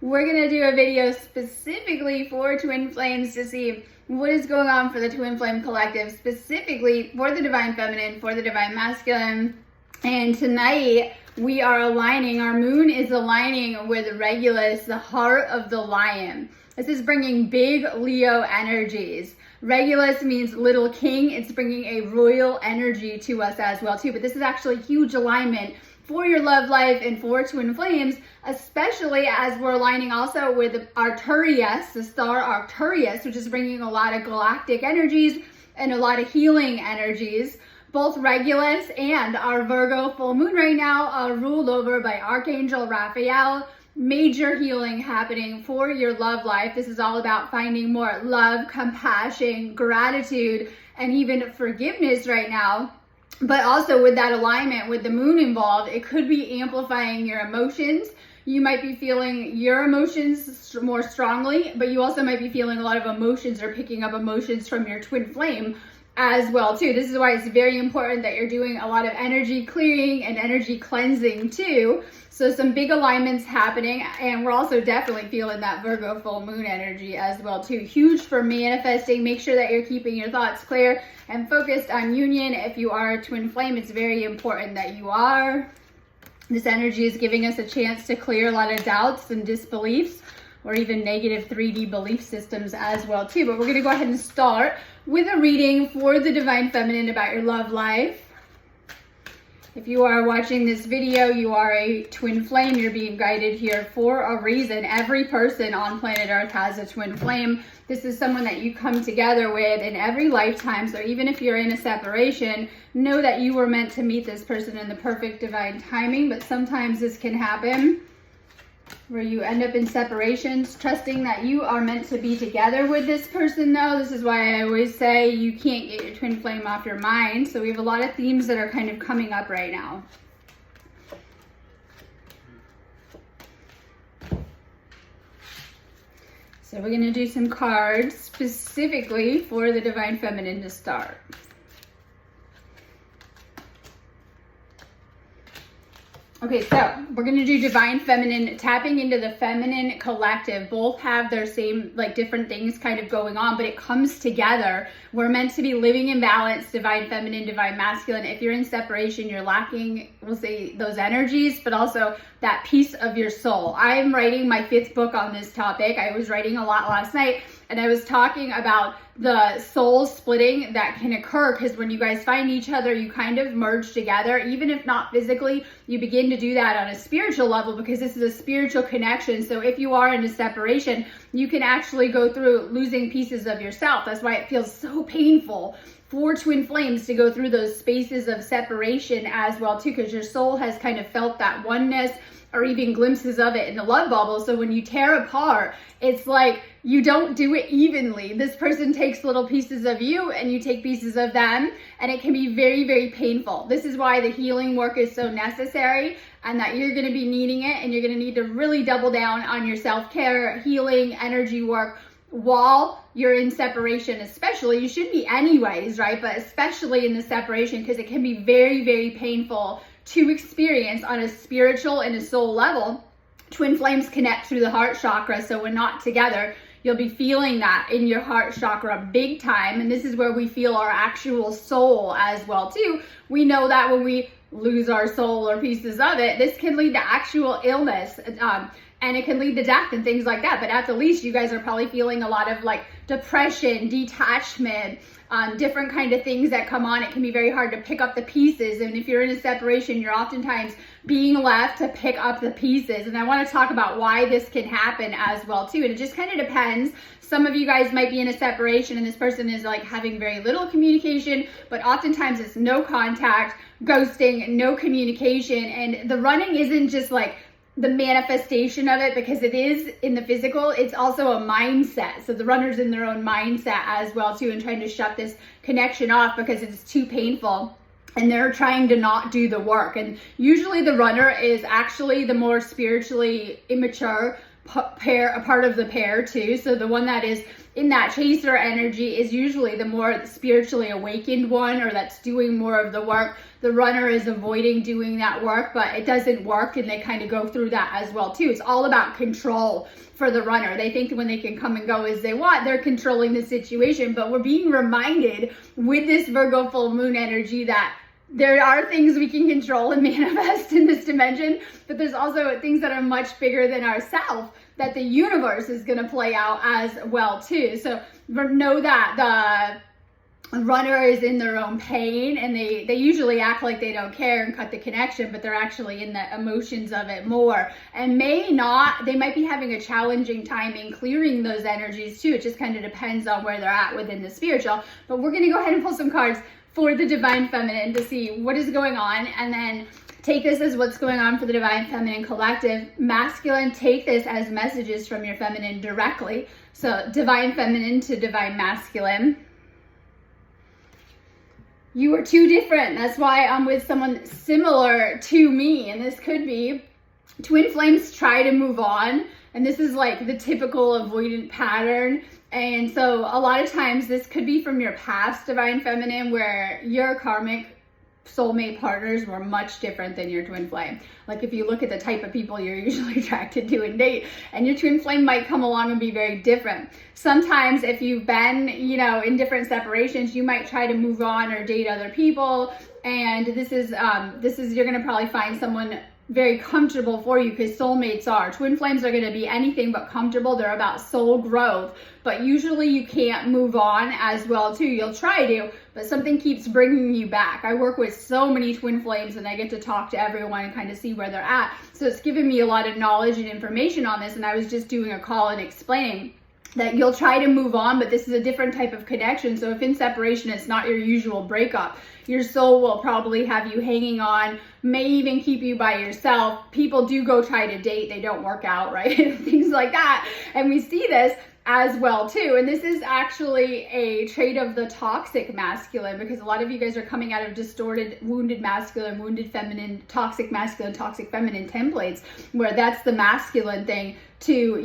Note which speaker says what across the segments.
Speaker 1: we're gonna do a video specifically for Twin Flames to see what is going on for the Twin Flame Collective, specifically for the Divine Feminine, for the Divine Masculine. And tonight we are aligning, our moon is aligning with Regulus, the heart of the lion. This is bringing big Leo energies. Regulus means little king. It's bringing a royal energy to us as well too. But this is actually huge alignment for your love life and for Twin Flames, especially as we're aligning also with Arcturus, the star Arcturus, which is bringing a lot of galactic energies and a lot of healing energies. Both Regulus and our Virgo full moon right now are ruled over by Archangel Raphael. Major healing happening for your love life. This is all about finding more love, compassion, gratitude, and even forgiveness right now. But also with that alignment, with the moon involved, it could be amplifying your emotions. You might be feeling your emotions more strongly, but you also might be feeling a lot of emotions or picking up emotions from your twin flame as well too. This is why it's very important that you're doing a lot of energy clearing and energy cleansing too. So some big alignments happening, and we're also definitely feeling that Virgo full moon energy as well too. Huge for manifesting. Make sure that you're keeping your thoughts clear and focused on union. If you are a twin flame, it's very important that you are. This energy is giving us a chance to clear a lot of doubts and disbeliefs, or even negative 3D belief systems as well too. But we're gonna go ahead and start with a reading for the Divine Feminine about your love life. If you are watching this video, you are a twin flame. You're being guided here for a reason. Every person on planet Earth has a twin flame. This is someone that you come together with in every lifetime. So even if you're in a separation, know that you were meant to meet this person in the perfect divine timing. But sometimes this can happen where you end up in separations, trusting that you are meant to be together with this person though. This is why I always say you can't get your twin flame off your mind. So we have a lot of themes that are kind of coming up right now. So we're going to do some cards specifically for the Divine Feminine to start. Okay, so we're going to do Divine Feminine, tapping into the feminine collective. Both have their same, like, different things kind of going on, but it comes together. We're meant to be living in balance, Divine Feminine, Divine Masculine. If you're in separation, you're lacking, we'll say, those energies, but also that piece of your soul. I'm writing my 5th book on this topic. I was writing a lot last night, and I was talking about the soul splitting that can occur, because when you guys find each other, you kind of merge together. Even if not physically, you begin to do that on a spiritual level, because this is a spiritual connection. So if you are in a separation, you can actually go through losing pieces of yourself. That's why it feels so painful for twin flames to go through those spaces of separation as well too, because your soul has kind of felt that oneness or even glimpses of it in the love bubble. So when you tear apart, it's like you don't do it evenly. This person takes little pieces of you and you take pieces of them, and it can be very, very painful. This is why the healing work is so necessary, and that you're going to be needing it, and you're going to need to really double down on your self-care, healing, energy work while you're in separation. Especially, you should be anyways, right? But especially in the separation, because it can be very, very painful to experience on a spiritual and a soul level. Twin flames connect through the heart chakra, so when not together, you'll be feeling that in your heart chakra big time. And this is where we feel our actual soul as well too. We know that when we lose our soul or pieces of it, this can lead to actual illness, and it can lead to death and things like that. But at the least, you guys are probably feeling a lot of like depression, detachment, different kind of things that come on. It can be very hard to pick up the pieces. And if you're in a separation, you're oftentimes being left to pick up the pieces. And I want to talk about why this can happen as well too. And it just kind of depends. Some of you guys might be in a separation and this person is like having very little communication, but oftentimes it's no contact, ghosting, no communication. And the running isn't just like the manifestation of it, because it is in the physical, it's also a mindset. So the runner's in their own mindset as well too, and trying to shut this connection off because it's too painful, and they're trying to not do the work. And usually the runner is actually the more spiritually immature pair, a part of the pair too. So the one that is in that chaser energy is usually the more spiritually awakened one, or that's doing more of the work the runner is avoiding doing that work, but it doesn't work, and they kind of go through that as well too. It's all about control for the runner. They think when they can come and go as they want, they're controlling the situation, but we're being reminded with this Virgo full moon energy that there are things we can control and manifest in this dimension, but there's also things that are much bigger than ourselves that the universe is going to play out as well too. So know that the runner is in their own pain, and they usually act like they don't care and cut the connection, but they're actually in the emotions of it more, and they might be having a challenging time in clearing those energies too. It just kind of depends on where they're at within the spiritual. But we're going to go ahead and pull some cards for the Divine Feminine to see what is going on, and then take this as what's going on for the Divine Feminine Collective. Masculine, take this as messages from your feminine directly. So Divine Feminine to Divine Masculine. You are too different. That's why I'm with someone similar to me, and this could be twin flames try to move on, and this is like the typical avoidant pattern. And so a lot of times this could be from your past Divine Feminine, where your karmic soulmate partners were much different than your twin flame. Like if you look at the type of people you're usually attracted to and date, and your twin flame might come along and be very different. Sometimes if you've been, in different separations, you might try to move on or date other people. And this is you're going to probably find someone very comfortable for you, because soulmates are. Twin flames are going to be anything but comfortable. They're about soul growth, but usually you can't move on as well too. You'll try to, but something keeps bringing you back. I work with so many twin flames, and I get to talk to everyone and kind of see where they're at. So it's given me a lot of knowledge and information on this, and I was just doing a call and explaining that you'll try to move on, but this is a different type of connection. So if in separation, it's not your usual breakup, your soul will probably have you hanging on, may even keep you by yourself. People do go try to date, they don't work out, right? Things like that. And we see this as well too. And this is actually a trait of the toxic masculine, because a lot of you guys are coming out of distorted, wounded masculine, wounded feminine, toxic feminine templates, where that's the masculine thing to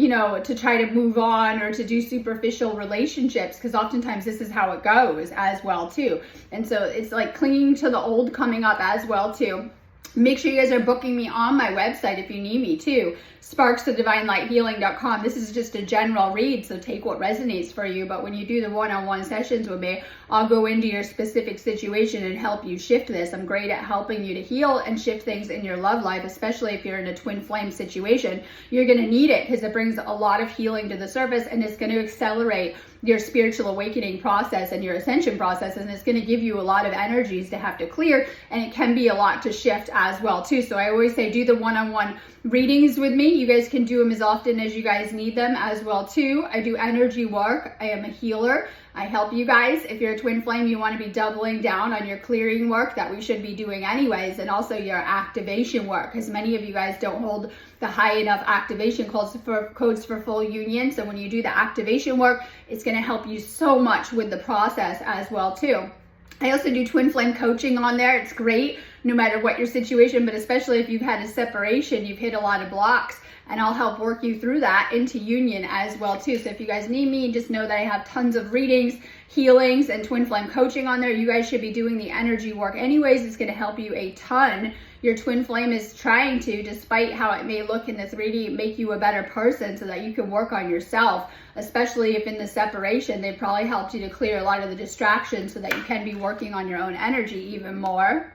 Speaker 1: try to move on or to do superficial relationships, because oftentimes this is how it goes as well too. And so it's like clinging to the old coming up as well too. Make sure you guys are booking me on my website if you need me too, sparkstoDivineLightHealing.com. This is just a general read, so take what resonates for you. But when you do the one-on-one sessions with me, I'll go into your specific situation and help you shift this. I'm great at helping you to heal and shift things in your love life, especially if you're in a twin flame situation. You're going to need it, because it brings a lot of healing to the surface, and it's going to accelerate your spiritual awakening process and your ascension process, and it's going to give you a lot of energies to have to clear, and it can be a lot to shift as well too. So I always say do the one-on-one readings with me. You guys can do them as often as you guys need them as well too. I do energy work. I am a healer. I help you guys. If you're a twin flame, you want to be doubling down on your clearing work that we should be doing anyways, and also your activation work, because many of you guys don't hold the high enough activation codes for full union. So when you do the activation work, it's going to help you so much with the process as well too. I also do twin flame coaching on there. It's great no matter what your situation, but especially if you've had a separation, you've hit a lot of blocks, and I'll help work you through that into union as well too. So if you guys need me, just know that I have tons of readings, healings, and twin flame coaching on there. You guys should be doing the energy work anyways. It's going to help you a ton. Your twin flame is trying to, despite how it may look in this reading, make you a better person so that you can work on yourself, especially if in the separation, they probably helped you to clear a lot of the distractions so that you can be working on your own energy even more.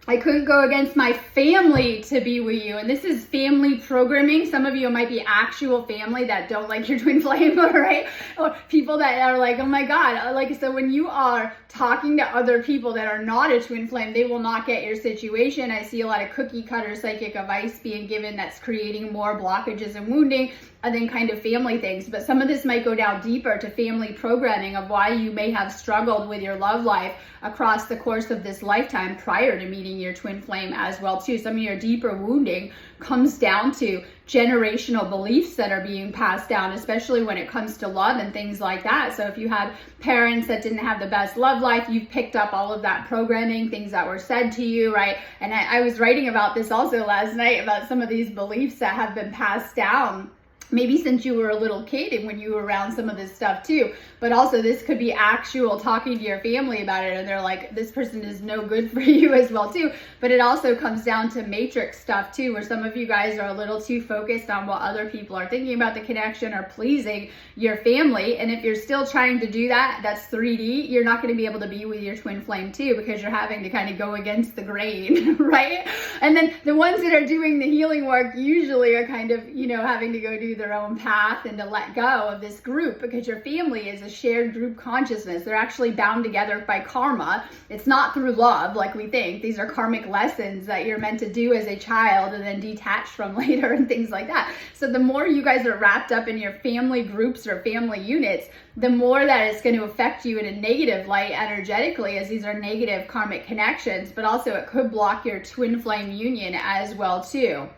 Speaker 1: I couldn't go against my family to be with you. And this is family programming. Some of you might be actual family that don't like your twin flame, right? Or people that are like, oh my God. Like, so when you are talking to other people that are not a twin flame, they will not get your situation. I see a lot of cookie cutter psychic advice being given that's creating more blockages and wounding, and then kind of family things. But some of this might go down deeper to family programming of why you may have struggled with your love life across the course of this lifetime prior to meeting your twin flame as well too. Some of your deeper wounding comes down to generational beliefs that are being passed down, especially when it comes to love and things like that. So if you had parents that didn't have the best love life, you've picked up all of that programming, things that were said to you, right? And I was writing about this also last night, about some of these beliefs that have been passed down maybe since you were a little kid and when you were around some of this stuff too. But also this could be actual talking to your family about it and they're like, this person is no good for you as well too. But it also comes down to matrix stuff too, where some of you guys are a little too focused on what other people are thinking about the connection or pleasing your family. And if you're still trying to do that, that's 3D, you're not going to be able to be with your twin flame too, because you're having to kind of go against the grain, right? And then the ones that are doing the healing work usually are kind of, you know, having to go do their own path and to let go of this group, because your family is a shared group consciousness. They're actually bound together by karma. It's not through love like we think. These are karmic lessons that you're meant to do as a child and then detach from later and things like that. So the more you guys are wrapped up in your family groups or family units, the more that it's going to affect you in a negative light energetically, as these are negative karmic connections, but also it could block your twin flame union as well too.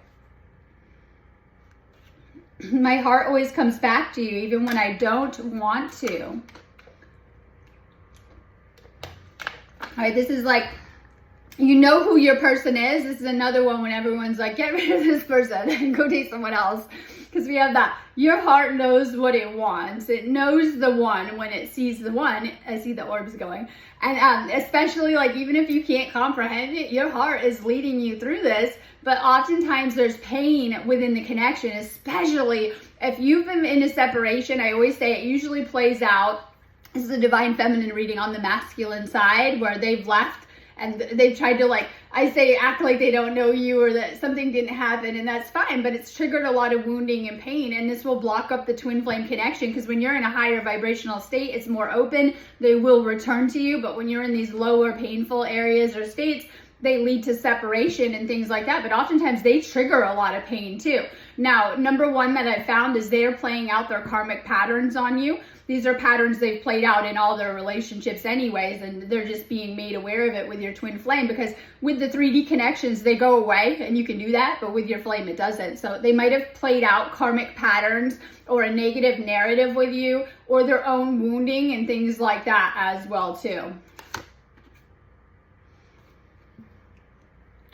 Speaker 1: My heart always comes back to you even when I don't want to. All right, this is like, you know who your person is. This is another one when everyone's like, get rid of this person and go date someone else. Because we have that, your heart knows what it wants. It knows the one when it sees the one. I see the orbs going. And especially like, even if you can't comprehend it, your heart is leading you through this. But oftentimes there's pain within the connection, especially if you've been in a separation. I always say it usually plays out. This is a divine feminine reading on the masculine side, where they've left and they've tried to, like, I say, act like they don't know you or that something didn't happen, and that's fine, but it's triggered a lot of wounding and pain, and this will block up the twin flame connection, because when you're in a higher vibrational state, it's more open, they will return to you. But when you're in these lower painful areas or states, they lead to separation and things like that. But oftentimes they trigger a lot of pain too. Now, number one that I've found is they're playing out their karmic patterns on you. These are patterns they've played out in all their relationships anyways, and they're just being made aware of it with your twin flame, because with the 3D connections, they go away and you can do that, but with your flame, it doesn't. So they might have played out karmic patterns or a negative narrative with you, or their own wounding and things like that as well too.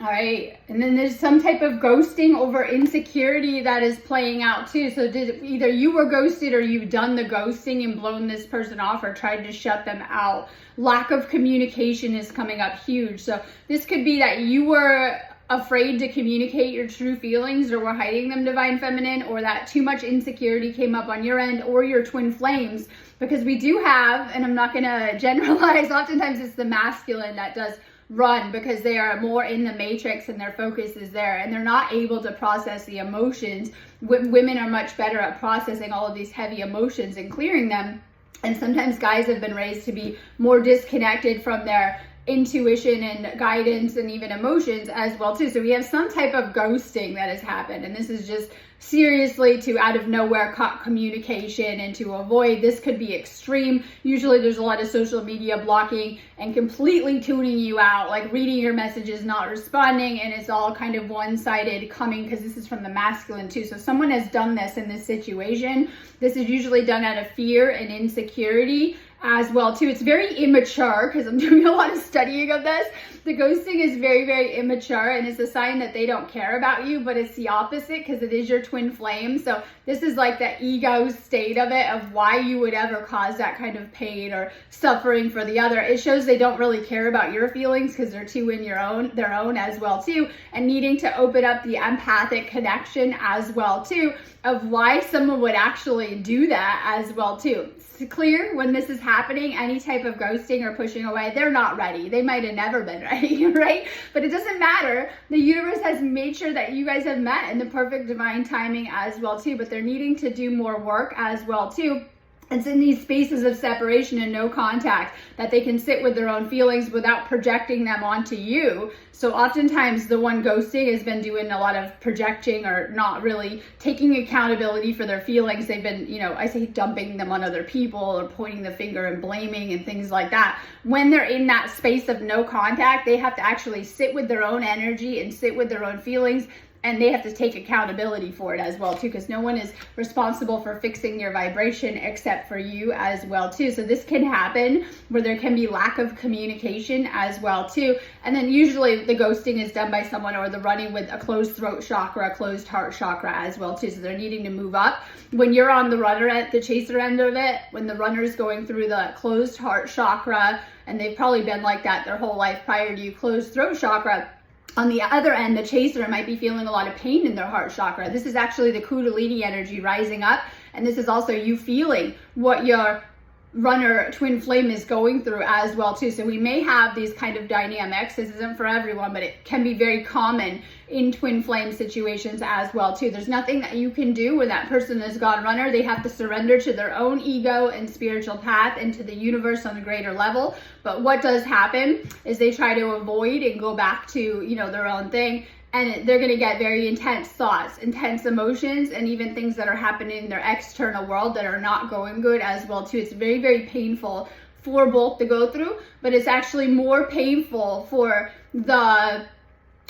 Speaker 1: All right, and then there's some type of ghosting over insecurity that is playing out too. So either you were ghosted or you've done the ghosting and blown this person off or tried to shut them out. Lack of communication is coming up huge. So this could be that you were afraid to communicate your true feelings or were hiding them, divine feminine, or that too much insecurity came up on your end or your twin flames. Because we do have, and I'm not gonna generalize, oftentimes it's the masculine that does run, because they are more in the matrix and their focus is there and they're not able to process the emotions. Women are much better at processing all of these heavy emotions and clearing them. And sometimes guys have been raised to be more disconnected from their intuition and guidance and even emotions as well too. So we have some type of ghosting that has happened, and this is just seriously to out of nowhere cut communication and to avoid. This could be extreme. Usually there's a lot of social media blocking and completely tuning you out, like reading your messages, not responding, and it's all kind of one-sided coming, because this is from the masculine too. So someone has done this in this situation. This is usually done out of fear and insecurity as well too. It's very immature, because I'm doing a lot of studying of this. The ghosting is very, very immature, and it's a sign that they don't care about you, but it's the opposite, because it is your twin flame. So this is like the ego state of it, of why you would ever cause that kind of pain or suffering for the other. It shows they don't really care about your feelings, because they're too in their own as well too, and needing to open up the empathic connection as well too, of why someone would actually do that as well too. It's clear when this is happening, any type of ghosting or pushing away, they're not ready. They might have never been ready, right? But it doesn't matter. The universe has made sure that you guys have met in the perfect divine timing as well too, but they're needing to do more work as well too. It's in these spaces of separation and no contact that they can sit with their own feelings without projecting them onto you. So oftentimes the one ghosting has been doing a lot of projecting or not really taking accountability for their feelings. They've been, I say dumping them on other people or pointing the finger and blaming and things like that. When they're in that space of no contact, they have to actually sit with their own energy and sit with their own feelings and they have to take accountability for it as well too, because no one is responsible for fixing your vibration except for you as well too. So this can happen where there can be lack of communication as well too. And then usually the ghosting is done by someone, or the running with a closed throat chakra, closed heart chakra as well too. So they're needing to move up. When you're on the runner at the chaser end of it, when the runner is going through the closed heart chakra, and they've probably been like that their whole life prior to you, closed throat chakra, on the other end, the chaser might be feeling a lot of pain in their heart chakra. This is actually the Kundalini energy rising up. And this is also you feeling what your runner twin flame is going through as well too. So we may have these kind of dynamics. This isn't for everyone, but it can be very common in twin flame situations as well too. There's nothing that you can do when that person has gone runner. They have to surrender to their own ego and spiritual path and to the universe on a greater level. But what does happen is they try to avoid and go back to, you know, their own thing. And they're going to get very intense thoughts, intense emotions, and even things that are happening in their external world that are not going good as well too. It's very, very painful for both to go through, but it's actually more painful for the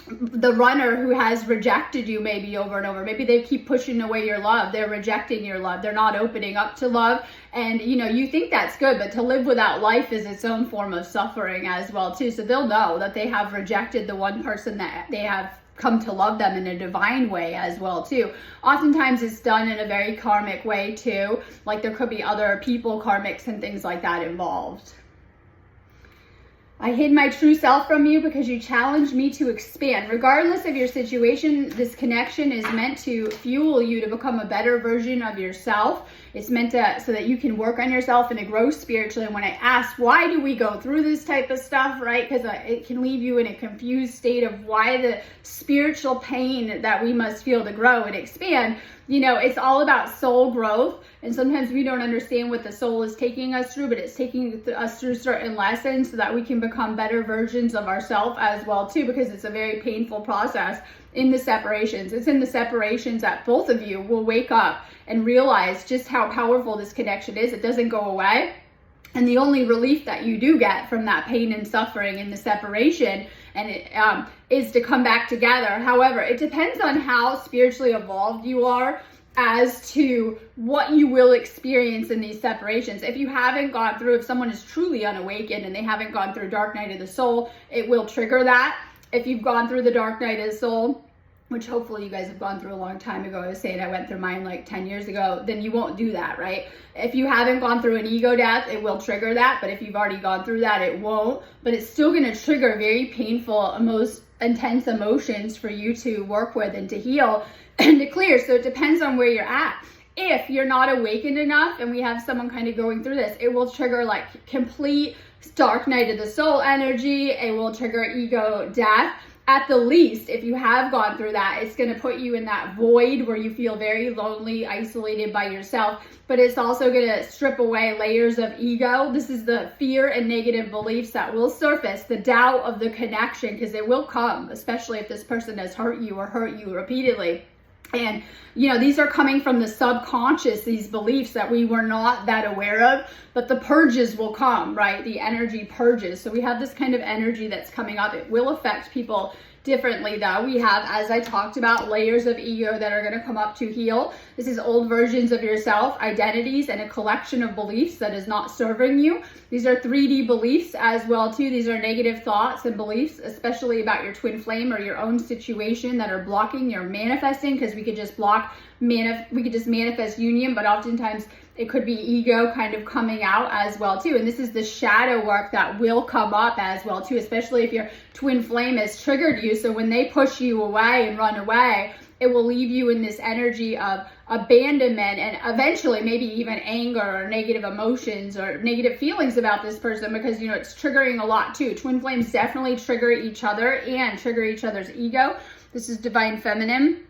Speaker 1: runner who has rejected you maybe over and over. Maybe they keep pushing away your love. They're rejecting your love. They're not opening up to love. And you know, you think that's good, but to live without life is its own form of suffering as well too. So they'll know that they have rejected the one person that they have come to love them in a divine way as well too. Oftentimes it's done in a very karmic way too. Like there could be other people, karmics and things like that involved. I hid my true self from you because you challenged me to expand. Regardless of your situation, this connection is meant to fuel you to become a better version of yourself. It's meant to, so that you can work on yourself and to grow spiritually. And when I ask, why do we go through this type of stuff, right? Because it can leave you in a confused state of why the spiritual pain that we must feel to grow and expand. You know, it's all about soul growth. And sometimes we don't understand what the soul is taking us through, but it's taking us through certain lessons so that we can become better versions of ourselves as well too, because it's a very painful process in the separations. It's in the separations that both of you will wake up and realize just how powerful this connection is. It doesn't go away. And the only relief that you do get from that pain and suffering in the separation is to come back together. However, it depends on how spiritually evolved you are as to what you will experience in these separations. If you haven't gone through, if someone is truly unawakened and they haven't gone through dark night of the soul, it will trigger that. If you've gone through the dark night of the soul, which hopefully you guys have gone through a long time ago. I was saying I went through mine like 10 years ago, then you won't do that, right? If you haven't gone through an ego death, it will trigger that. But if you've already gone through that, it won't. But it's still going to trigger very painful, most intense emotions for you to work with and to heal and to clear. So it depends on where you're at. If you're not awakened enough and we have someone kind of going through this, it will trigger like complete dark night of the soul energy. It will trigger ego death. At the least, if you have gone through that, it's going to put you in that void where you feel very lonely, isolated by yourself. But it's also going to strip away layers of ego. This is the fear and negative beliefs that will surface, the doubt of the connection, because it will come, especially if this person has hurt you or hurt you repeatedly. And, you know, these are coming from the subconscious, these beliefs that we were not that aware of, but the purges will come, right? The energy purges. So we have this kind of energy that's coming up. It will affect people differently though. We have, as I talked about, layers of ego that are going to come up to heal. This is old versions of yourself, identities, and a collection of beliefs that is not serving you. These are 3D beliefs as well too. These are negative thoughts and beliefs, especially about your twin flame or your own situation, that are blocking your manifesting, because we could just manifest union, but oftentimes it could be ego kind of coming out as well too. And this is the shadow work that will come up as well too, especially if your twin flame has triggered you. So when they push you away and run away, it will leave you in this energy of abandonment and eventually maybe even anger or negative emotions or negative feelings about this person, because, you know, it's triggering a lot too. Twin flames definitely trigger each other and trigger each other's ego. This is Divine Feminine.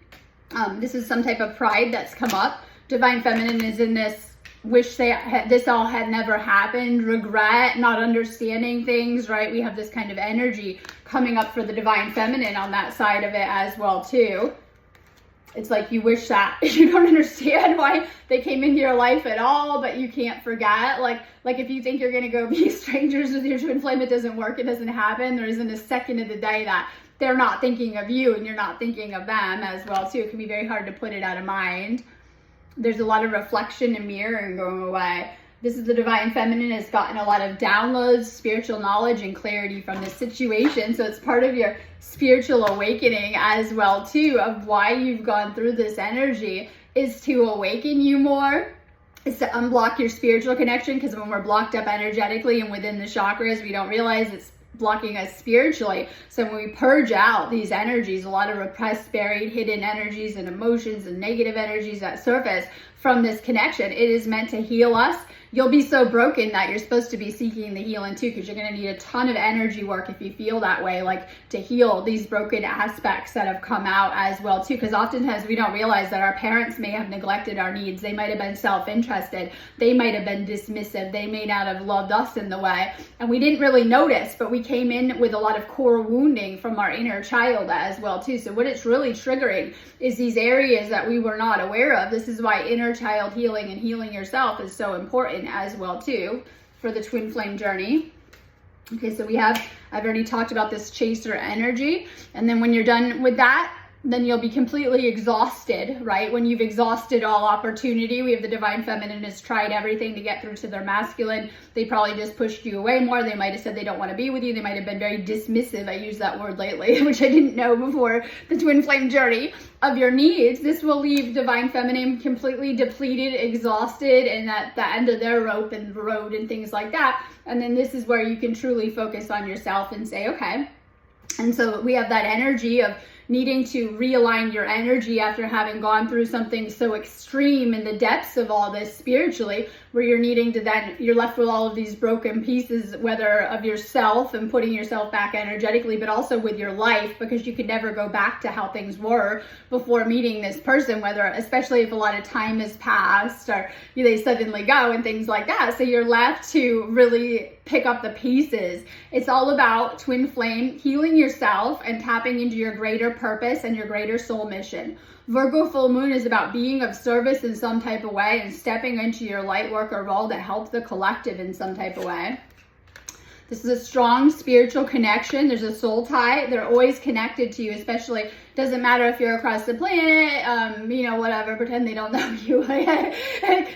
Speaker 1: This is some type of pride that's come up. Divine Feminine is in this wish this all had never happened, regret, not understanding things, right? We have this kind of energy coming up for the Divine Feminine on that side of it as well too. It's like you wish that you don't understand why they came into your life at all, but you can't forget. Like if you think you're going to go be strangers with your twin flame, it doesn't work. It doesn't happen. There isn't a second of the day that they're not thinking of you and you're not thinking of them as well too. It can be very hard to put it out of mind. There's a lot of reflection and mirroring going away. This is the Divine Feminine has gotten a lot of downloads, spiritual knowledge, and clarity from this situation. So it's part of your spiritual awakening as well too, of why you've gone through this energy, is to awaken you more. It's to unblock your spiritual connection, because when we're blocked up energetically and within the chakras, we don't realize it's blocking us spiritually. So when we purge out these energies, a lot of repressed, buried, hidden energies and emotions and negative energies that surface from this connection, it is meant to heal us. You'll be so broken that you're supposed to be seeking the healing too, because you're going to need a ton of energy work if you feel that way, like to heal these broken aspects that have come out as well too. Because oftentimes we don't realize that our parents may have neglected our needs. They might have been self-interested. They might have been dismissive. They may not have loved us in the way. And we didn't really notice, but we came in with a lot of core wounding from our inner child as well too. So what it's really triggering is these areas that we were not aware of. This is why inner child healing and healing yourself is so important as well too for the twin flame journey. Okay, so I've already talked about this chaser energy, and then when you're done with that, then you'll be completely exhausted, right? When you've exhausted all opportunity, we have the Divine Feminine has tried everything to get through to their masculine. They probably just pushed you away more. They might have said they don't want to be with you. They might have been very dismissive. I use that word lately, which I didn't know before the twin flame journey of your needs. This will leave Divine Feminine completely depleted, exhausted, and at the end of their rope and road and things like that. And then this is where you can truly focus on yourself and say, okay. And so we have that energy of needing to realign your energy after having gone through something so extreme in the depths of all this spiritually, where you're needing to then, you're left with all of these broken pieces, whether of yourself and putting yourself back energetically, but also with your life, because you could never go back to how things were before meeting this person, whether, especially if a lot of time has passed or they suddenly go and things like that. So you're left to really pick up the pieces. It's all about twin flame, healing yourself and tapping into your greater purpose and your greater soul mission. Virgo full moon is about being of service in some type of way and stepping into your light worker role to help the collective in some type of way. This is a strong spiritual connection. There's a soul tie. They're always connected to you, especially, doesn't matter if you're across the planet, whatever, pretend they don't know you.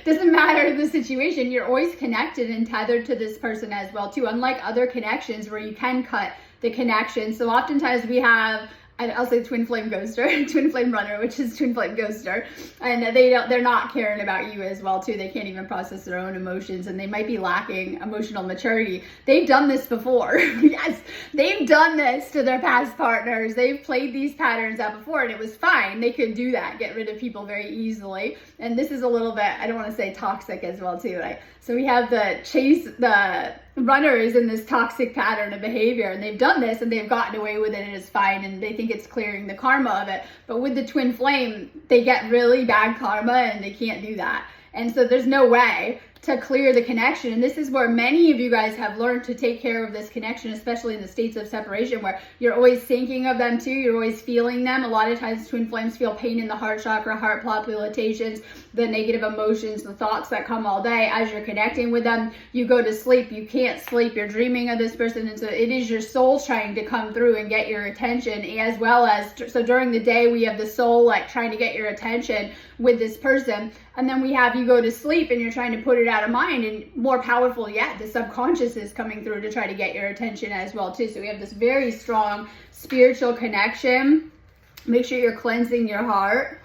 Speaker 1: Doesn't matter the situation. You're always connected and tethered to this person as well too, unlike other connections where you can cut the connection. So oftentimes we have, I'll say twin flame ghoster, twin flame runner, which is twin flame ghoster, and they're not caring about you as well too. They can't even process their own emotions, and they might be lacking emotional maturity. They've done this before. Yes, they've done this to their past partners. They've played these patterns out before, and it was fine. They could do that, get rid of people very easily. And this is a little bit, I don't want to say toxic as well too, right? So we have the runner is in this toxic pattern of behavior, and they've done this and they've gotten away with it and it's fine, and they think it's clearing the karma of it. But with the twin flame, they get really bad karma and they can't do that. And so there's no way to clear the connection. And this is where many of you guys have learned to take care of this connection, especially in the states of separation, where you're always thinking of them too. You're always feeling them. A lot of times twin flames feel pain in the heart chakra, heart palpitations, the negative emotions, the thoughts that come all day. As you're connecting with them, you go to sleep, you can't sleep, you're dreaming of this person. And so it is your soul trying to come through and get your attention, as well as, so during the day we have the soul like trying to get your attention with this person. And then we have you go to sleep and you're trying to put it out of mind, and more powerful yet, the subconscious is coming through to try to get your attention as well too. So we have this very strong spiritual connection. Make sure you're cleansing your heart.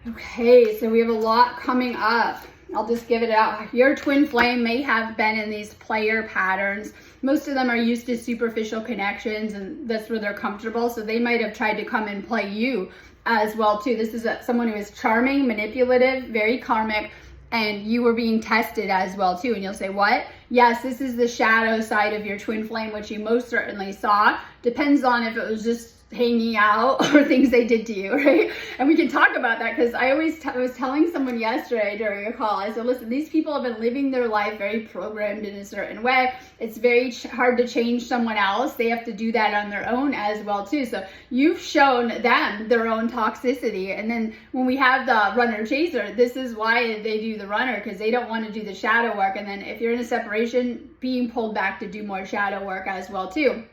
Speaker 1: Okay, so we have a lot coming up. I'll just give it out. Your twin flame may have been in these player patterns. Most of them are used to superficial connections, and that's where they're comfortable. So they might have tried to come and play you as well too. This is someone who is charming, manipulative, very karmic, and you were being tested as well too. And you'll say, what? Yes, this is the shadow side of your twin flame, which you most certainly saw. Depends on if it was just hanging out or things they did to you, right? And we can talk about that, because I was telling someone yesterday during a call, I said, listen, these people have been living their life very programmed in a certain way. It's very hard to change someone else. They have to do that on their own as well too. So you've shown them their own toxicity. And then when we have the runner chaser, this is why they do the runner, because they don't want to do the shadow work. And then if you're in a separation, being pulled back to do more shadow work as well too.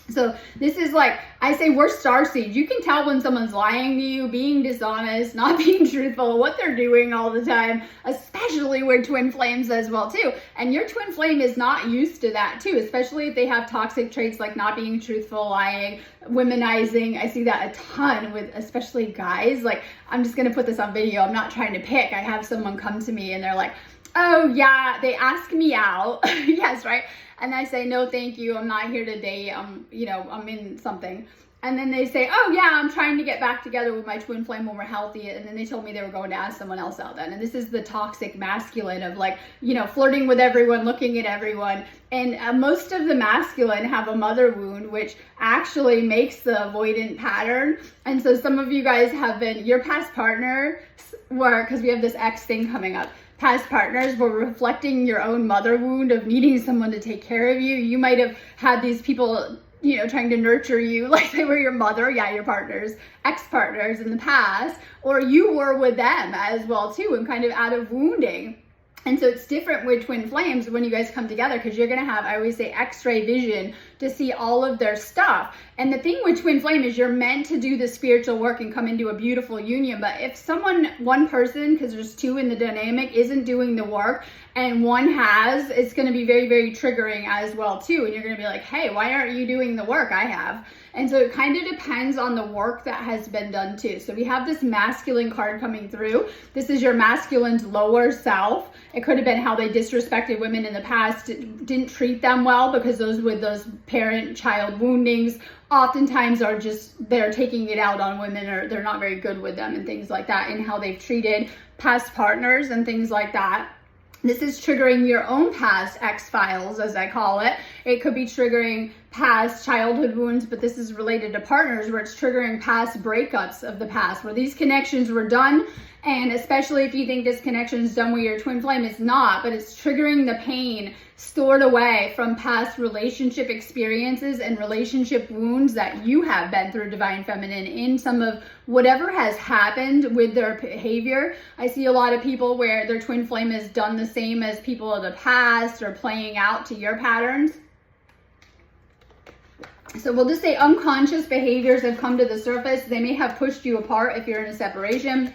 Speaker 1: So this is like, I say we're starseeds. You can tell when someone's lying to you, being dishonest, not being truthful, what they're doing all the time, especially with twin flames as well too. And your twin flame is not used to that too, especially if they have toxic traits like not being truthful, lying, womanizing. I see that a ton with especially guys. Like, I'm just going to put this on video. I'm not trying to pick. I have someone come to me and they're like, oh yeah, they ask me out. Yes, right? And I say, no, thank you. I'm not here to date. I'm in something. And then they say, oh yeah, I'm trying to get back together with my twin flame when we're healthy. And then they told me they were going to ask someone else out then. And this is the toxic masculine of like, flirting with everyone, looking at everyone. And most of the masculine have a mother wound, which actually makes the avoidant pattern. And so some of you guys have been, your past partners were, because we have this X thing coming up, past partners were reflecting your own mother wound of needing someone to take care of you. You might have had these people, trying to nurture you like they were your mother, your partners, ex-partners in the past, or you were with them as well too, and kind of out of wounding. And so it's different with twin flames when you guys come together, because you're going to have, I always say, x-ray vision to see all of their stuff. And the thing with twin flame is you're meant to do the spiritual work and come into a beautiful union. But if one person, because there's two in the dynamic, isn't doing the work and one has, it's going to be very, very triggering as well too. And you're going to be like, hey, why aren't you doing the work I have? And so it kind of depends on the work that has been done too. So we have this masculine card coming through. This is your masculine's lower self. It could have been how they disrespected women in the past, didn't treat them well, because those with those parent-child woundings oftentimes are just, they're taking it out on women, or they're not very good with them and things like that, and how they've treated past partners and things like that. This is triggering your own past X-files, as I call it. It could be triggering past childhood wounds, but this is related to partners, where it's triggering past breakups of the past, where these connections were done. And especially if you think this connection is done with your twin flame, it's not, but it's triggering the pain stored away from past relationship experiences and relationship wounds that you have been through, Divine Feminine, in some of whatever has happened with their behavior. I see a lot of people where their twin flame has done the same as people of the past, or playing out to your patterns. So we'll just say unconscious behaviors have come to the surface. They may have pushed you apart if you're in a separation.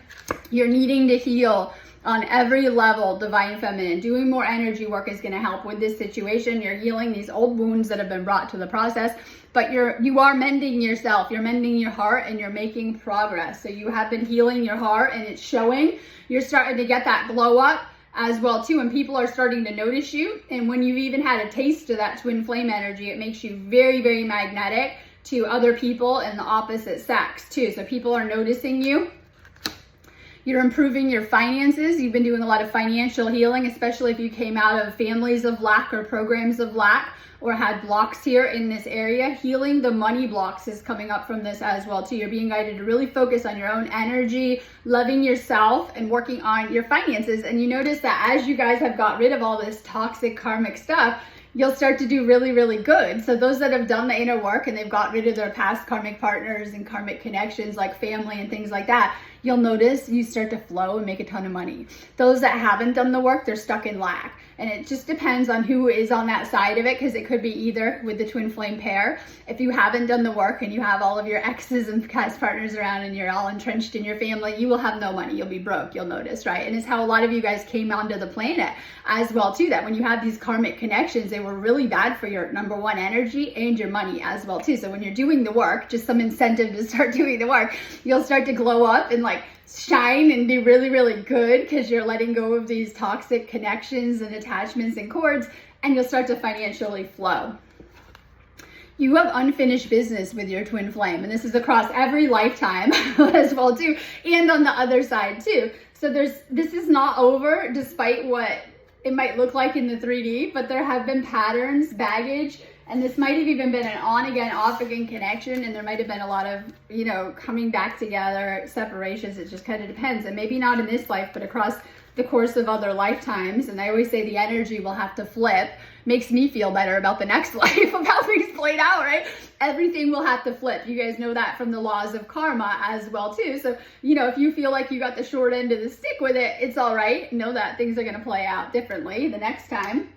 Speaker 1: You're needing to heal on every level, Divine Feminine. Doing more energy work is going to help with this situation. You're healing these old wounds that have been brought to the process, but you are mending yourself. You're mending your heart, and you're making progress. So you have been healing your heart, and it's showing. You're starting to get that glow up as well too, and people are starting to notice you. And when you've even had a taste of that twin flame energy, it makes you very, very magnetic to other people and the opposite sex too. So people are noticing you. You're improving your finances. You've been doing a lot of financial healing, especially if you came out of families of lack or programs of lack, or had blocks here in this area. Healing the money blocks is coming up from this as well too. You're being guided to really focus on your own energy, loving yourself, and working on your finances. And you notice that as you guys have got rid of all this toxic karmic stuff, you'll start to do really, really good. So those that have done the inner work and they've got rid of their past karmic partners and karmic connections like family and things like that, you'll notice you start to flow and make a ton of money. Those that haven't done the work, they're stuck in lack. And it just depends on who is on that side of it, because it could be either with the twin flame pair. If you haven't done the work and you have all of your exes and past partners around and you're all entrenched in your family, you will have no money. You'll be broke, you'll notice, right? And it's how a lot of you guys came onto the planet as well too, that when you have these karmic connections, they were really bad for your number one energy and your money as well too. So when you're doing the work, just some incentive to start doing the work, you'll start to glow up and like shine and be really, really good, because you're letting go of these toxic connections and attachments and cords, and you'll start to financially flow. You have unfinished business with your twin flame, and this is across every lifetime as well too, and on the other side too. So this is not over, despite what it might look like in the 3D, but there have been patterns, baggage, and this might have even been an on again, off again connection, and there might have been a lot of, coming back together, separations. It just kind of depends. And maybe not in this life, but across the course of other lifetimes. And I always say the energy will have to flip. Makes me feel better about the next life, of how things played out, right? Everything will have to flip. You guys know that from the laws of karma as well too. So, if you feel like you got the short end of the stick with it, it's all right. Know that things are going to play out differently the next time.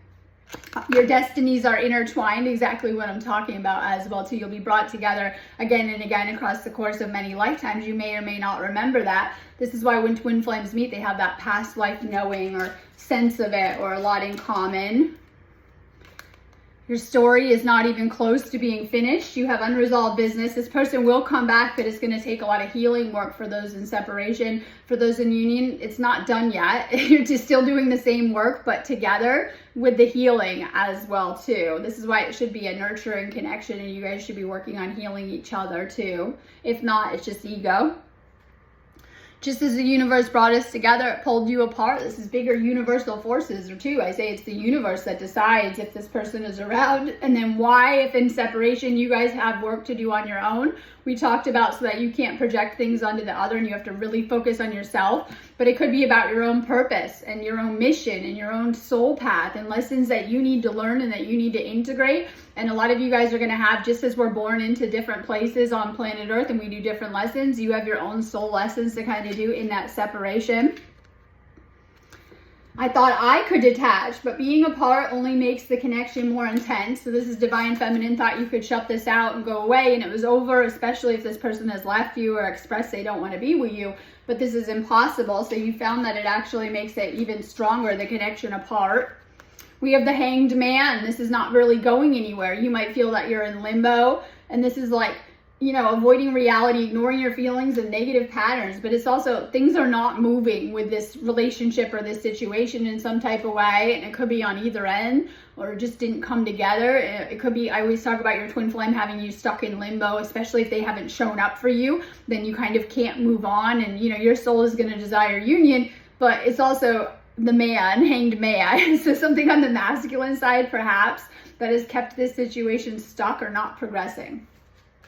Speaker 1: Your destinies are intertwined, exactly what I'm talking about as well too. You'll be brought together again and again across the course of many lifetimes. You may or may not remember that. This is why when twin flames meet, they have that past life knowing or sense of it, or a lot in common. Your story is not even close to being finished. You have unresolved business. This person will come back, but it's going to take a lot of healing work for those in separation. For those in union, it's not done yet. You're just still doing the same work, but together with the healing as well too. This is why it should be a nurturing connection, and you guys should be working on healing each other too. If not, it's just ego. Just as the universe brought us together, it pulled you apart. This is bigger universal forces, or two. I say it's the universe that decides if this person is around, and then why, if in separation, you guys have work to do on your own. We talked about so that you can't project things onto the other and you have to really focus on yourself. But it could be about your own purpose and your own mission and your own soul path and lessons that you need to learn and that you need to integrate. And a lot of you guys are going to have, just as we're born into different places on planet Earth and we do different lessons, you have your own soul lessons to kind of do in that separation. I thought I could detach, but being apart only makes the connection more intense. So this is Divine Feminine thought you could shut this out and go away and it was over, especially if this person has left you or expressed they don't want to be with you. But this is impossible. So you found that it actually makes it even stronger, the connection apart. We have the Hanged Man. This is not really going anywhere. You might feel that you're in limbo, and this is like, you know, avoiding reality, ignoring your feelings and negative patterns. But it's also, things are not moving with this relationship or this situation in some type of way. And it could be on either end, or it just didn't come together. It could be, I always talk about your twin flame having you stuck in limbo, especially if they haven't shown up for you, then you kind of can't move on. And, you know, your soul is going to desire union, but it's also the man, Hanged Man. So something on the masculine side, perhaps, that has kept this situation stuck or not progressing.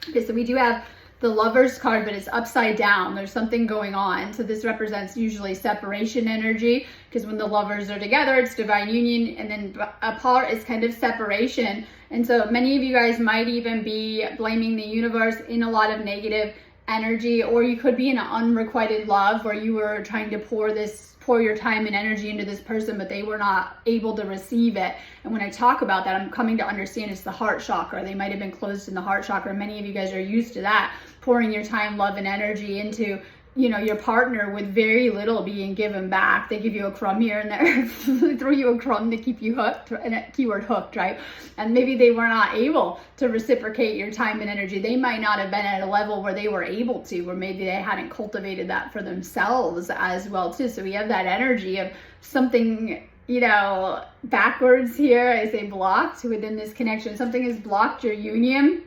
Speaker 1: Okay, so we do have the Lovers card, but it's upside down. There's something going on. So this represents usually separation energy, because when the lovers are together, it's divine union, and then apart is kind of separation. And so many of you guys might even be blaming the universe in a lot of negative energy, or you could be in an unrequited love where you were trying to pour your time and energy into this person, but they were not able to receive it. And when I talk about that, I'm coming to understand it's the heart chakra. They might have been closed in the heart chakra. Many of you guys are used to that, pouring your time, love, and energy into, you know, your partner with very little being given back. They give you a crumb here and there, they throw you a crumb to keep you hooked, and a keyword hooked, right? And maybe they were not able to reciprocate your time and energy. They might not have been at a level where they were able to, or maybe they hadn't cultivated that for themselves as well too. So we have that energy of something, you know, backwards here. I say blocked within this connection. Something has blocked your union.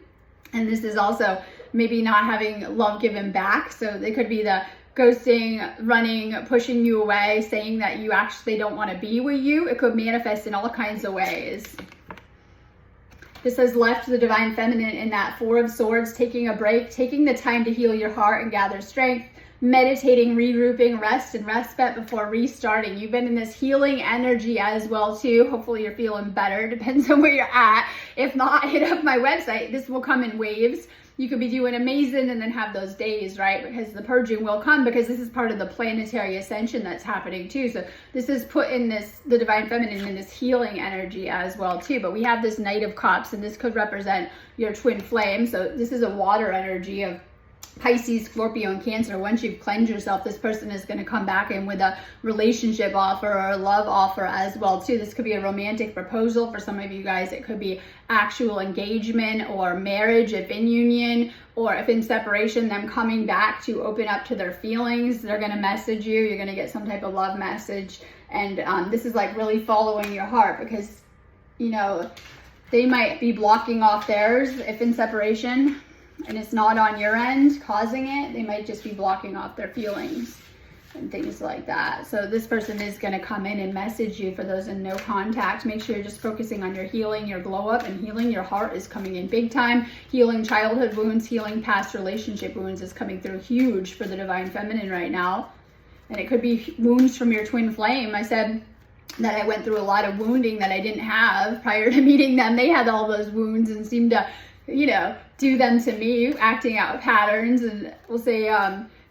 Speaker 1: And this is also maybe not having love given back. So they could be the ghosting, running, pushing you away, saying that you actually don't want to be with you. It could manifest in all kinds of ways. This has left the Divine Feminine in that Four of Swords, taking a break, taking the time to heal your heart and gather strength, meditating, regrouping, rest and respite before restarting. You've been in this healing energy as well too. Hopefully you're feeling better. Depends on where you're at. If not, hit up my website. This will come in waves. You could be doing amazing and then have those days, right? Because the purging will come, because this is part of the planetary ascension that's happening too. So this is put in the Divine Feminine in this healing energy as well too. But we have this Knight of Cups, and this could represent your twin flame. So this is a water energy of Pisces, Scorpio, and Cancer. Once you've cleansed yourself, this person is going to come back in with a relationship offer or a love offer as well too. This could be a romantic proposal for some of you guys. It could be actual engagement or marriage if in union, or if in separation, them coming back to open up to their feelings. They're going to message you. You're going to get some type of love message. And this is like really following your heart, because, you know, they might be blocking off theirs if in separation, and it's not on your end causing it. They might just be blocking off their feelings and things like that. So this person is going to come in and message you. For those in no contact, make sure you're just focusing on your healing, your glow up, and healing. Your heart is coming in big time. Healing childhood wounds, healing past relationship wounds is coming through huge for the Divine Feminine right now. And it could be wounds from your twin flame. I said that I went through a lot of wounding that I didn't have prior to meeting them. They had all those wounds and seemed to, you know, do them to me, acting out patterns, and we'll say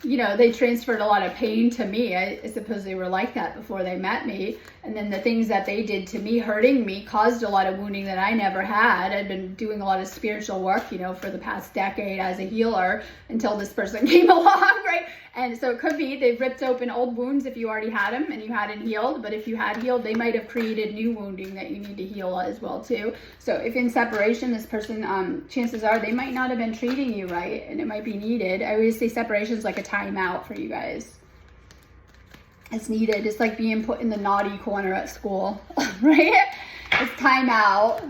Speaker 1: they transferred a lot of pain to me. I suppose they were like that before they met me. And then the things that they did to me, hurting me, caused a lot of wounding that I never had. I'd been doing a lot of spiritual work, for the past decade as a healer until this person came along, right? And so it could be they've ripped open old wounds if you already had them and you hadn't healed. But if you had healed, they might have created new wounding that you need to heal as well too. So if in separation, this person, chances are they might not have been treating you right, and it might be needed. I always say separation is like a timeout for you guys. It's needed. It's like being put in the naughty corner at school, right? It's time out.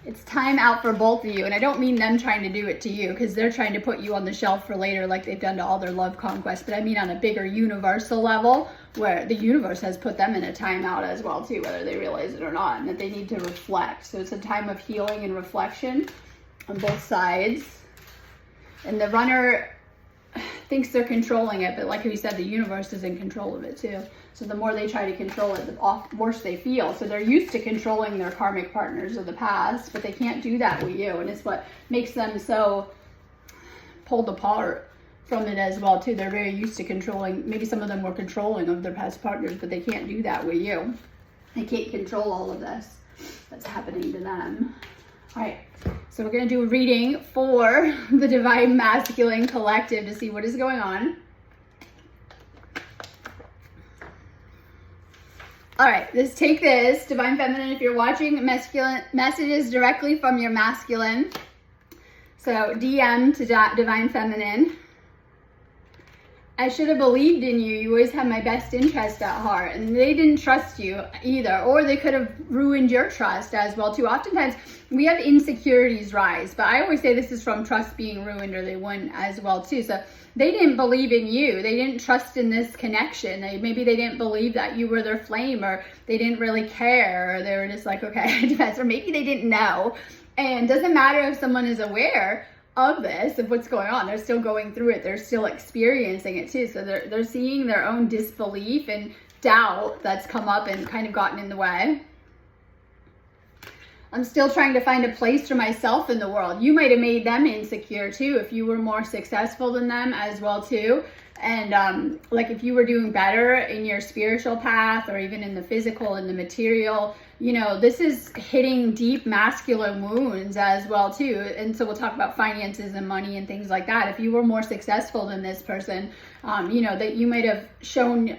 Speaker 1: It's time out for both of you. And I don't mean them trying to do it to you, because they're trying to put you on the shelf for later like they've done to all their love conquests. But I mean on a bigger universal level, where the universe has put them in a timeout as well too, whether they realize it or not, and that they need to reflect. So it's a time of healing and reflection on both sides. And the runner thinks they're controlling it, but like we said, the universe is in control of it too. So the more they try to control it, the worse they feel. So they're used to controlling their karmic partners of the past, but they can't do that with you. And it's what makes them so pulled apart from it as well too. They're very used to controlling. Maybe some of them were controlling of their past partners, but they can't do that with you. They can't control all of this that's happening to them. All right, so we're going to do a reading for the Divine Masculine Collective to see what is going on. All right, let's take this. Divine Feminine, if you're watching, masculine messages directly from your masculine. So DM to Divine Feminine. I should have believed in you. You always had my best interest at heart. And they didn't trust you either. Or they could have ruined your trust as well too. Oftentimes we have insecurities rise. But I always say this is from trust being ruined, or they wouldn't as well too. So they didn't believe in you. They didn't trust in this connection. Maybe they didn't believe that you were their flame, or they didn't really care. Or they were just like, okay, it depends. Or maybe they didn't know. And it doesn't matter if someone is aware of this, of what's going on. They're still going through it. They're still experiencing it too. So they're seeing their own disbelief and doubt that's come up and kind of gotten in the way. I'm still trying to find a place for myself in the world. You might have made them insecure too if you were more successful than them as well too. And like if you were doing better in your spiritual path, or even in the physical and the material, this is hitting deep masculine wounds as well too. And so we'll talk about finances and money and things like that. If you were more successful than this person, that you might have shined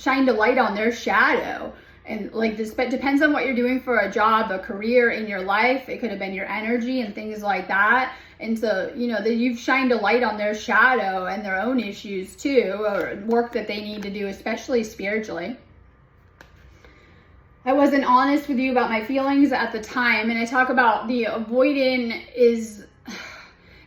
Speaker 1: a light on their shadow. And like this, but depends on what you're doing for a job, a career in your life. It could have been your energy and things like that. And so, that you've shined a light on their shadow and their own issues too, or work that they need to do, especially spiritually. I wasn't honest with you about my feelings at the time. And I talk about the avoiding is,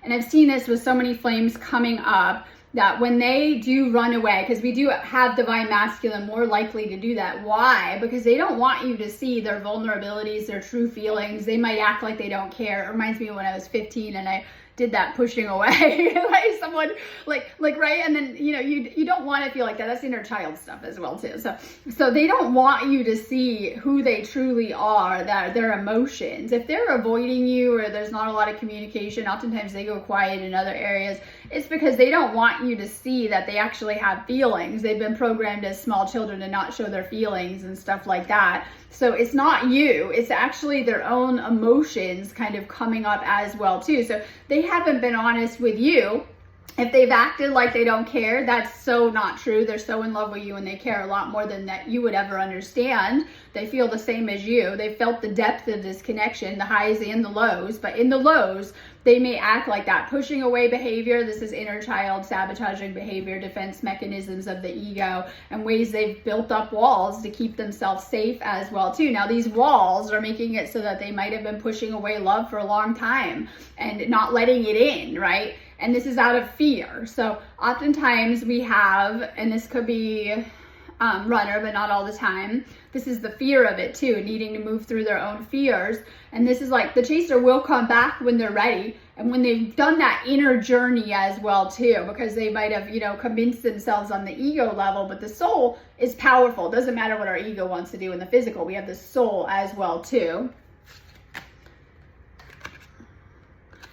Speaker 1: and I've seen this with so many flames coming up, that when they do run away, because we do have Divine Masculine more likely to do that. Why? Because they don't want you to see their vulnerabilities, their true feelings. They might act like they don't care. It reminds me of when I was 15 and I did that pushing away, like someone like right, and then you don't want to feel like that. That's inner child stuff as well too. So they don't want you to see who they truly are, that their emotions. If they're avoiding you, or there's not a lot of communication, oftentimes they go quiet in other areas. It's because they don't want you to see that they actually have feelings. They've been programmed as small children to not show their feelings and stuff like that. So it's not you, it's actually their own emotions kind of coming up as well too. So they haven't been honest with you. If they've acted like they don't care, that's so not true. They're so in love with you and they care a lot more than that you would ever understand. They feel the same as you. They felt the depth of this connection, the highs and the lows. But in the lows, they may act like that. Pushing away behavior, this is inner child sabotaging behavior, defense mechanisms of the ego, and ways they've built up walls to keep themselves safe as well too. Now these walls are making it so that they might have been pushing away love for a long time and not letting it in, right? And this is out of fear. So oftentimes we have, and this could be runner, but not all the time. This is the fear of it too, needing to move through their own fears. And this is like the chaser will come back when they're ready, and when they've done that inner journey as well too, because they might have, convinced themselves on the ego level, but the soul is powerful. It doesn't matter what our ego wants to do in the physical. We have the soul as well too.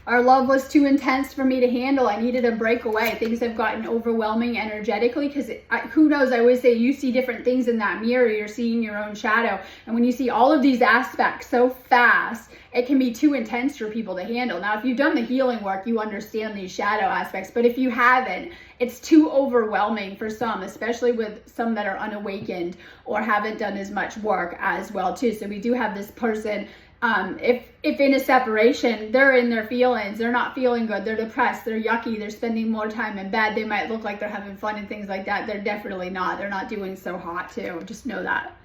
Speaker 1: our love was too intense for me to handle. I needed a breakaway. Things have gotten overwhelming energetically because who knows, I always say you see different things in that mirror. You're seeing your own shadow. And when you see all of these aspects so fast, it can be too intense for people to handle. Now, if you've done the healing work, you understand these shadow aspects. But if you haven't, it's too overwhelming for some, especially with some that are unawakened or haven't done as much work as well too. So we do have this person, if in a separation, they're in their feelings, they're not feeling good, they're depressed, they're yucky, they're spending more time in bed, they might look like they're having fun and things like that. They're definitely not. They're not doing so hot too. Just know that.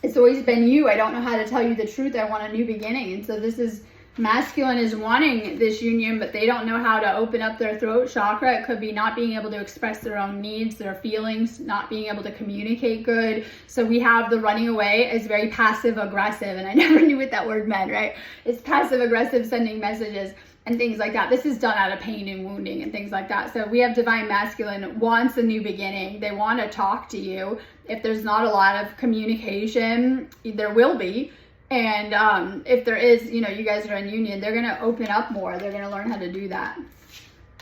Speaker 1: It's always been you. I don't know how to tell you the truth. I want a new beginning. And so this is masculine is wanting this union, but they don't know how to open up their throat chakra. It could be not being able to express their own needs, their feelings, not being able to communicate good. So we have the running away as very passive aggressive, and I never knew what that word meant, right? It's passive aggressive, sending messages and things like that. This is done out of pain and wounding and things like that. So we have divine masculine wants a new beginning. They want to talk to you. If there's not a lot of communication, there will be. And if there is, you guys are in union, they're going to open up more. They're going to learn how to do that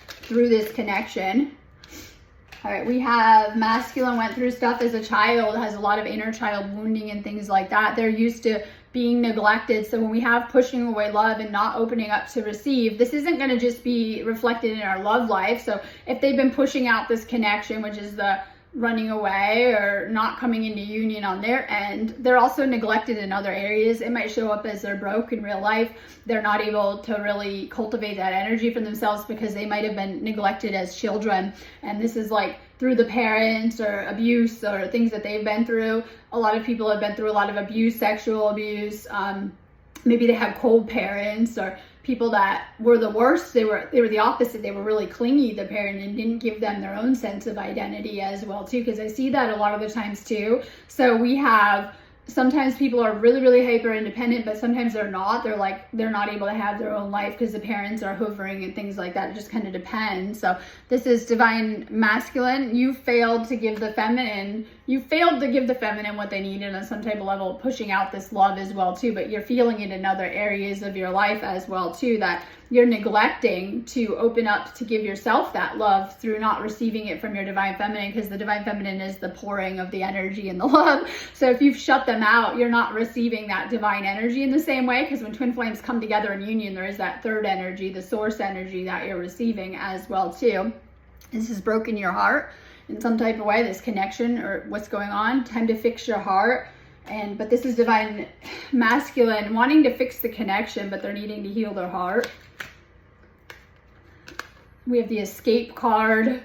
Speaker 1: through this connection. All right, we have masculine went through stuff as a child, has a lot of inner child wounding and things like that. They're used to being neglected. So when we have pushing away love and not opening up to receive, this isn't going to just be reflected in our love life. So if they've been pushing out this connection, which is the running away or not coming into union on their end, they're also neglected in other areas. It might show up as they're broke in real life. They're not able to really cultivate that energy for themselves because they might have been neglected as children. And this is like through the parents or abuse or things that they've been through. A lot of people have been through a lot of abuse, sexual abuse. Maybe they had cold parents, or people that were the worst. They were the opposite. They were really clingy, the parent, and didn't give them their own sense of identity as well too, because I see that a lot of the times too. So we have, sometimes people are really, really hyper independent, but sometimes they're not. They're not able to have their own life because the parents are hovering and things like that. It just kind of depends. So this is divine masculine. You failed to give the feminine. You failed to give the feminine what they needed on some type of level, pushing out this love as well too, but you're feeling it in other areas of your life as well too, that you're neglecting to open up to give yourself that love through not receiving it from your divine feminine, because the divine feminine is the pouring of the energy and the love. So if you've shut them out, you're not receiving that divine energy in the same way, because when twin flames come together in union, there is that third energy, the source energy, that you're receiving as well too. This has broken your heart in some type of way, this connection or what's going on. Time to fix your heart. But this is divine masculine wanting to fix the connection, but they're needing to heal their heart. We have the escape card.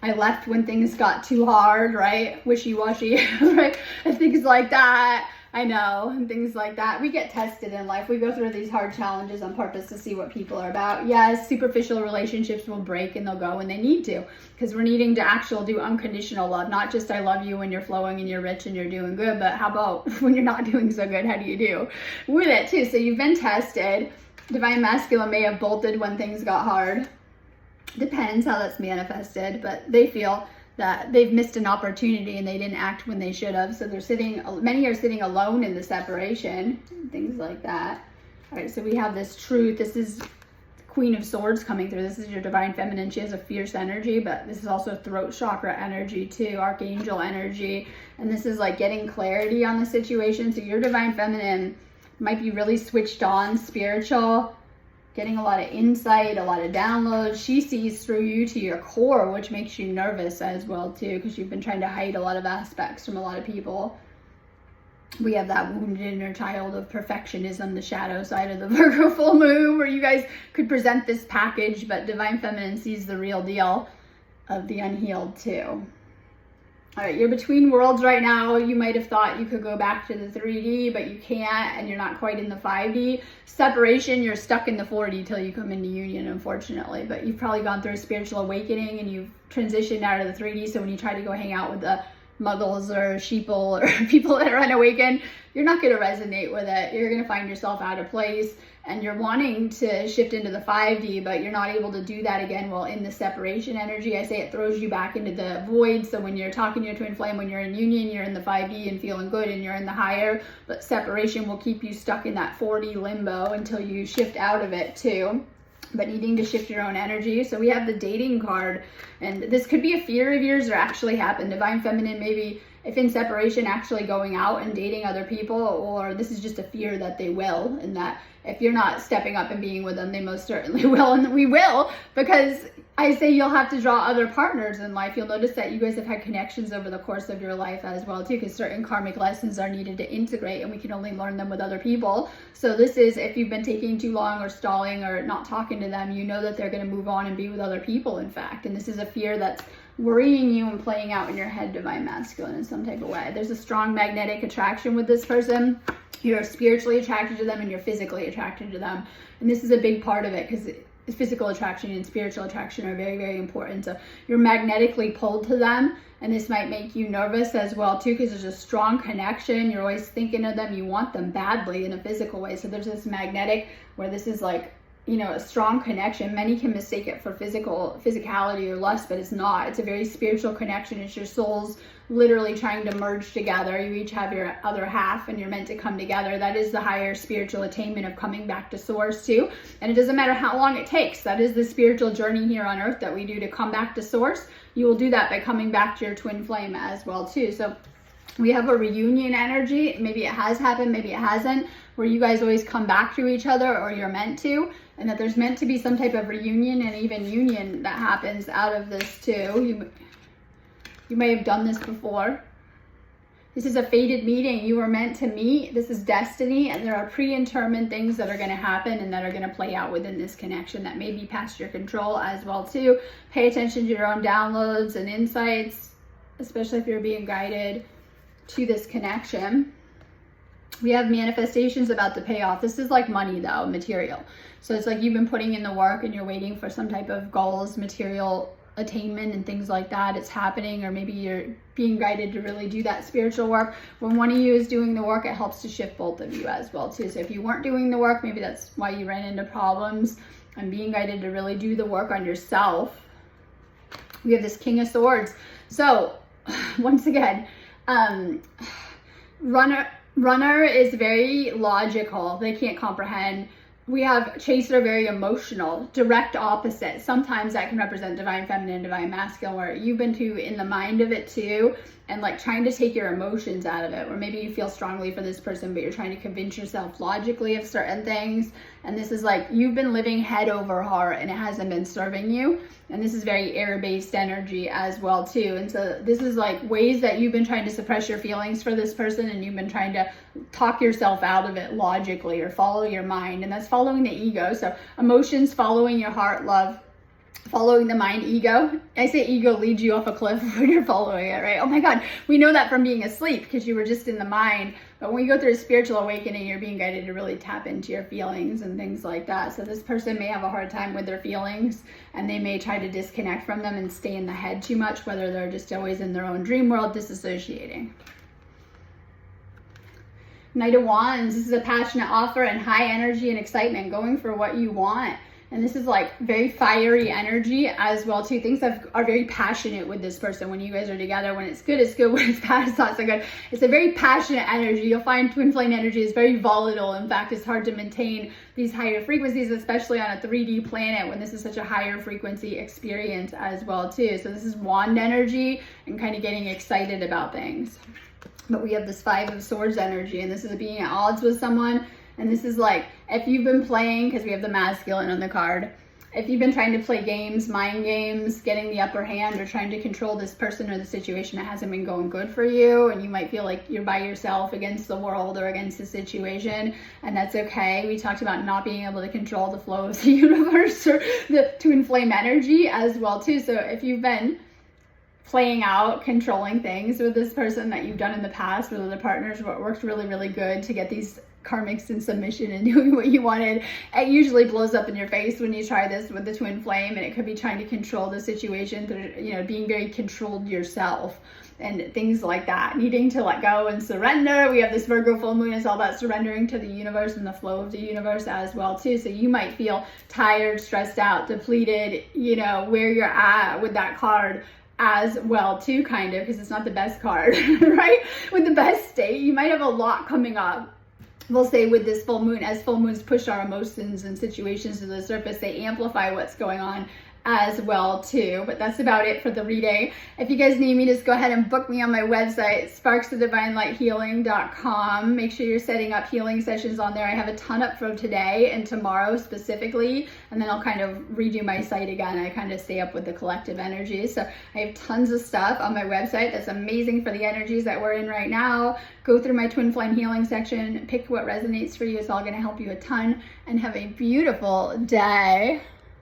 Speaker 1: I left when things got too hard, right? Wishy-washy, right? And things like that. I know, and things like that. We get tested in life. We go through these hard challenges on purpose to see what people are about. Yes, superficial relationships will break and they'll go when they need to, because we're needing to actually do unconditional love, not just I love you when you're flowing and you're rich and you're doing good, but how about when you're not doing so good? How do you do with it too? So you've been tested. Divine masculine may have bolted when things got hard. Depends how that's manifested, but they feel that they've missed an opportunity and they didn't act when they should have. So many are sitting alone in the separation, things like that. All right, so we have this truth. This is Queen of Swords coming through. This is your divine feminine. She has a fierce energy, but this is also throat chakra energy too, archangel energy. And this is like getting clarity on the situation. So your divine feminine might be really switched on, spiritual, getting a lot of insight, a lot of downloads. She sees through you to your core, which makes you nervous as well too, because you've been trying to hide a lot of aspects from a lot of people. We have that wounded inner child of perfectionism, the shadow side of the Virgo full moon, where you guys could present this package, but divine feminine sees the real deal of the unhealed too. All right, you're between worlds right now. You might have thought you could go back to the 3D, but you can't, and you're not quite in the 5D. Separation, you're stuck in the 4D till you come into union, unfortunately. But you've probably gone through a spiritual awakening and you've transitioned out of the 3D, so when you try to go hang out with the muggles or sheeple or people that are unawakened, you're not going to resonate with it. You're going to find yourself out of place, and you're wanting to shift into the 5D, but you're not able to do that again while in the separation energy. I say it throws you back into the void. So when you're talking to your twin flame, when you're in union, you're in the 5D and feeling good and you're in the higher, but separation will keep you stuck in that 4D limbo until you shift out of it too. But needing to shift your own energy. So we have the dating card, and this could be a fear of yours or actually happen. Divine Feminine, maybe if in separation, actually going out and dating other people, or this is just a fear that they will, and that if you're not stepping up and being with them, they most certainly will, and we will, because I say you'll have to draw other partners in life. You'll notice that you guys have had connections over the course of your life as well too, because certain karmic lessons are needed to integrate, and we can only learn them with other people. So this is, if you've been taking too long or stalling or not talking to them, you know that they're going to move on and be with other people, in fact. And this is a fear that's worrying you and playing out in your head, Divine Masculine, in some type of way. There's a strong magnetic attraction with this person. You're spiritually attracted to them and you're physically attracted to them. And this is a big part of it, because physical attraction and spiritual attraction are very, very important. So you're magnetically pulled to them, and this might make you nervous as well too, because there's a strong connection. You're always thinking of them. You want them badly in a physical way. So there's this magnetic where this is like, you know, a strong connection. Many can mistake it for physicality or lust, but it's not. It's a very spiritual connection. It's your souls literally trying to merge together. You each have your other half and you're meant to come together. That is the higher spiritual attainment of coming back to source too. And it doesn't matter how long it takes. That is the spiritual journey here on earth that we do to come back to source. You will do that by coming back to your twin flame as well too. So we have a reunion energy. Maybe it has happened, maybe it hasn't, where you guys always come back to each other, or you're meant to, and that there's meant to be some type of reunion and even union that happens out of this too. You may have done this before. This is a fated meeting. You were meant to meet. This is destiny, and there are predetermined things that are going to happen and that are going to play out within this connection that may be past your control as well too. Pay attention to your own downloads and insights, especially if you're being guided to this connection. We have manifestations about to pay off. This is like money though, material. So it's like you've been putting in the work and you're waiting for some type of goals, material attainment and things like that. It's happening, or maybe you're being guided to really do that spiritual work. When one of you is doing the work, it helps to shift both of you as well too. So if you weren't doing the work, maybe that's why you ran into problems, and being guided to really do the work on yourself. We have this King of Swords. So once again, runner is very logical. They can't comprehend. We have Chaser, very emotional, direct opposite. Sometimes that can represent Divine Feminine, Divine Masculine, where you've been too in the mind of it too, and like trying to take your emotions out of it, or maybe you feel strongly for this person, but you're trying to convince yourself logically of certain things. And this is like you've been living head over heart and it hasn't been serving you. And this is very air-based energy as well too. And so this is like ways that you've been trying to suppress your feelings for this person, and you've been trying to talk yourself out of it logically or follow your mind. And that's following the ego. So emotions, following your heart, love, following the mind. Ego, I say ego leads you off a cliff when you're following it, right? Oh my God, we know that from being asleep because you were just in the mind. But when you go through a spiritual awakening, you're being guided to really tap into your feelings and things like that. So this person may have a hard time with their feelings, and they may try to disconnect from them and stay in the head too much, whether they're just always in their own dream world, disassociating. Knight of Wands, this is a passionate offer and high energy and excitement, going for what you want. And this is like very fiery energy as well too. Things that are very passionate with this person when you guys are together. When it's good, it's good. When it's bad, it's not so good. It's a very passionate energy. You'll find twin flame energy is very volatile. In fact, it's hard to maintain these higher frequencies, especially on a 3D planet when this is such a higher frequency experience as well too. So this is wand energy and kind of getting excited about things. But we have this 5 of Swords energy, and this is being at odds with someone. And this is like, if you've been playing, because we have the masculine on the card, if you've been trying to play games, mind games, getting the upper hand, or trying to control this person or the situation that hasn't been going good for you, and you might feel like you're by yourself against the world or against the situation, and that's okay. We talked about not being able to control the flow of the universe or the twin flame energy as well too. So if you've been playing out controlling things with this person that you've done in the past with other partners, what worked really, really good to get these karmics in submission and doing what you wanted, it usually blows up in your face when you try this with the twin flame. And it could be trying to control the situation through, being very controlled yourself and things like that, needing to let go and surrender. We have this Virgo full moon, is all about surrendering to the universe and the flow of the universe as well too. So you might feel tired, stressed out, depleted, where you're at with that card as well too, kind of, because it's not the best card, right? With the best state, you might have a lot coming up. We'll say with this full moon, as full moons push our emotions and situations to the surface, they amplify what's going on as well too. But that's about it for the reading. If you guys need me, just go ahead and book me on my website, sparksofdivinelightshealing.com. Make sure you're setting up healing sessions on there. I have a ton up for today and tomorrow specifically, and then I'll kind of redo my site again. I kind of stay up with the collective energies. So I have tons of stuff on my website that's amazing for the energies that we're in right now. Go through my twin flame healing section, pick what resonates for you. It's all going to help you a ton, and have a beautiful day.